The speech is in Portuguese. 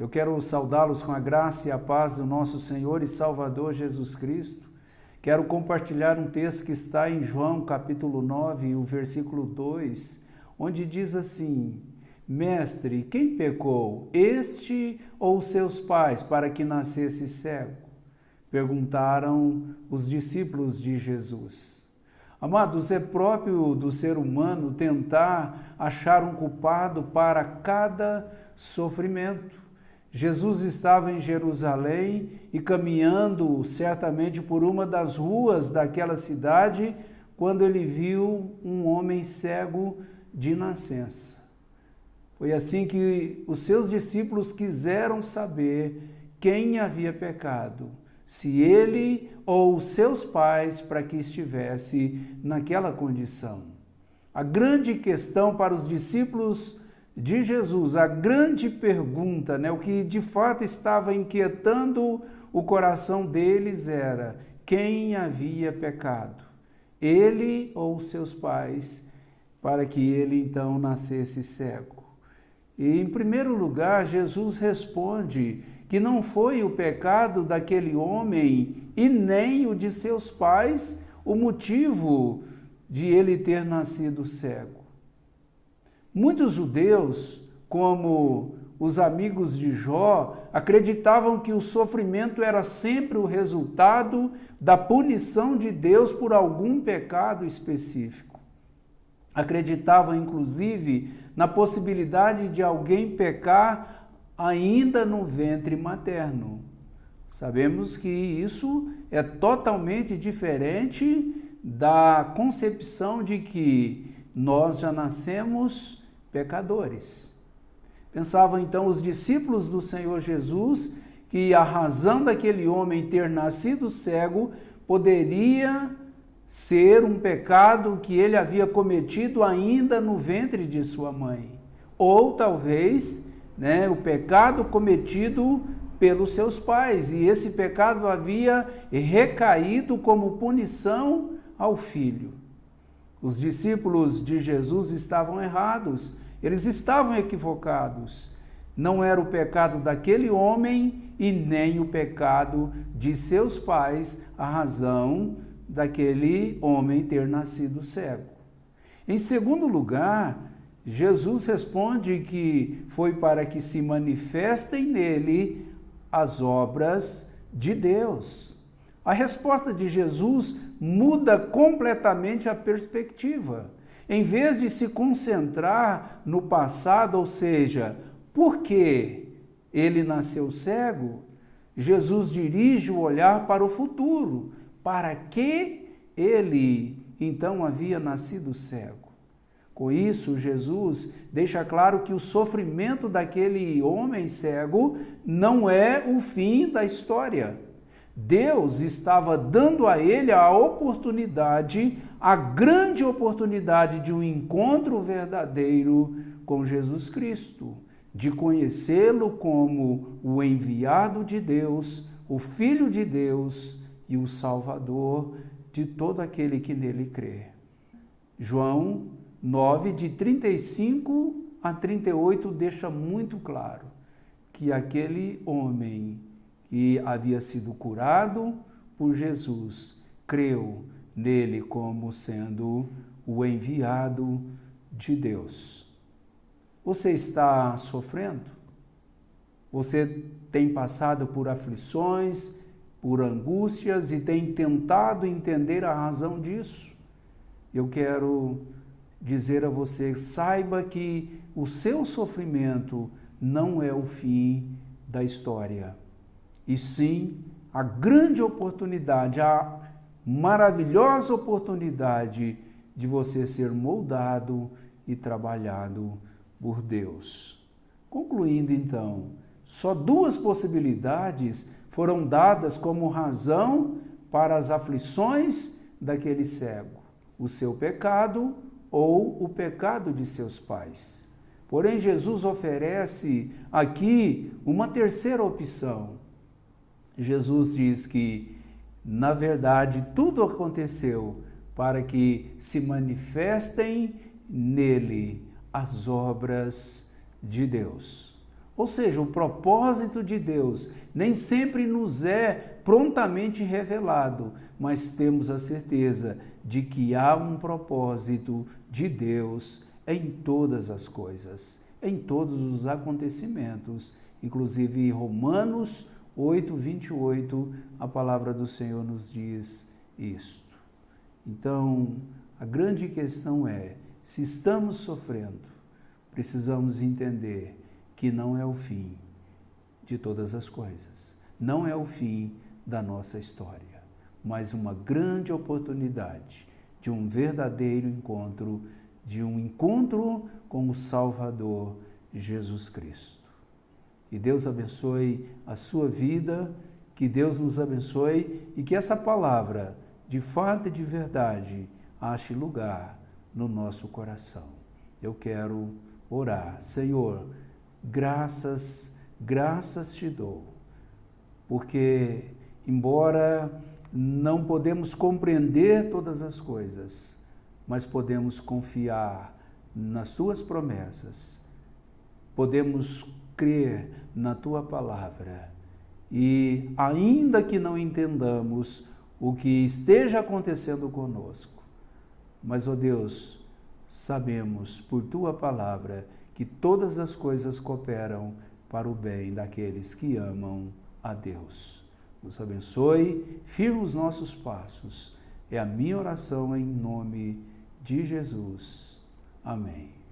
Eu quero saudá-los com a graça e a paz do nosso Senhor e Salvador Jesus Cristo. Quero compartilhar um texto que está em João capítulo 9, o versículo 2, onde diz assim: Mestre, quem pecou, este ou seus pais, para que nascesse cego? Perguntaram os discípulos de Jesus. Amados, é próprio do ser humano tentar achar um culpado para cada sofrimento. Jesus estava em Jerusalém e caminhando certamente por uma das ruas daquela cidade, quando ele viu um homem cego de nascença. Foi assim que os seus discípulos quiseram saber quem havia pecado, se ele ou os seus pais, para que estivesse naquela condição. A grande questão para os discípulos de Jesus, a grande pergunta, o que de fato estava inquietando o coração deles era: quem havia pecado? Ele ou seus pais, para que ele então nascesse cego? E em primeiro lugar, Jesus responde que não foi o pecado daquele homem e nem o de seus pais o motivo de ele ter nascido cego. Muitos judeus, como os amigos de Jó, acreditavam que o sofrimento era sempre o resultado da punição de Deus por algum pecado específico. Acreditavam, inclusive, na possibilidade de alguém pecar ainda no ventre materno. Sabemos que isso é totalmente diferente da concepção de que nós já nascemos pecadores. Pensavam então os discípulos do Senhor Jesus que a razão daquele homem ter nascido cego poderia ser um pecado que ele havia cometido ainda no ventre de sua mãe. Ou talvez, o pecado cometido pelos seus pais, e esse pecado havia recaído como punição ao filho. Os discípulos de Jesus estavam errados, eles estavam equivocados. Não era o pecado daquele homem e nem o pecado de seus pais a razão daquele homem ter nascido cego. Em segundo lugar, Jesus responde que foi para que se manifestem nele as obras de Deus. A resposta de Jesus muda completamente a perspectiva. Em vez de se concentrar no passado, ou seja, por que ele nasceu cego, Jesus dirige o olhar para o futuro, para que ele então havia nascido cego. Com isso, Jesus deixa claro que o sofrimento daquele homem cego não é o fim da história. Deus estava dando a ele a oportunidade, a grande oportunidade de um encontro verdadeiro com Jesus Cristo, de conhecê-lo como o enviado de Deus, o Filho de Deus e o Salvador de todo aquele que nele crê. João 9, de 35 a 38, deixa muito claro que aquele homem que havia sido curado por Jesus creu nele como sendo o enviado de Deus. Você está sofrendo? Você tem passado por aflições, por angústias e tem tentado entender a razão disso? Eu quero dizer a você, saiba que o seu sofrimento não é o fim da história, e sim a grande oportunidade, a maravilhosa oportunidade de você ser moldado e trabalhado por Deus. Concluindo então, só duas possibilidades foram dadas como razão para as aflições daquele cego: o seu pecado ou o pecado de seus pais. Porém, Jesus oferece aqui uma terceira opção. Jesus diz que, na verdade, tudo aconteceu para que se manifestem nele as obras de Deus. Ou seja, o propósito de Deus nem sempre nos é prontamente revelado, mas temos a certeza de que há um propósito de Deus em todas as coisas, em todos os acontecimentos. Inclusive, Romanos 8:28, a palavra do Senhor nos diz isto. Então, a grande questão é, se estamos sofrendo, precisamos entender que não é o fim de todas as coisas, não é o fim da nossa história, mas uma grande oportunidade de um verdadeiro encontro, de um encontro com o Salvador Jesus Cristo. Que Deus abençoe a sua vida, que Deus nos abençoe e que essa palavra, de fato e de verdade, ache lugar no nosso coração. Eu quero orar. Senhor, graças te dou, porque embora não podemos compreender todas as coisas, mas podemos confiar nas tuas promessas, podemos crer na tua palavra e ainda que não entendamos o que esteja acontecendo conosco, mas, ó Deus, sabemos por tua palavra que todas as coisas cooperam para o bem daqueles que amam a Deus. Nos abençoe, firme os nossos passos. É a minha oração em nome de Jesus. Amém.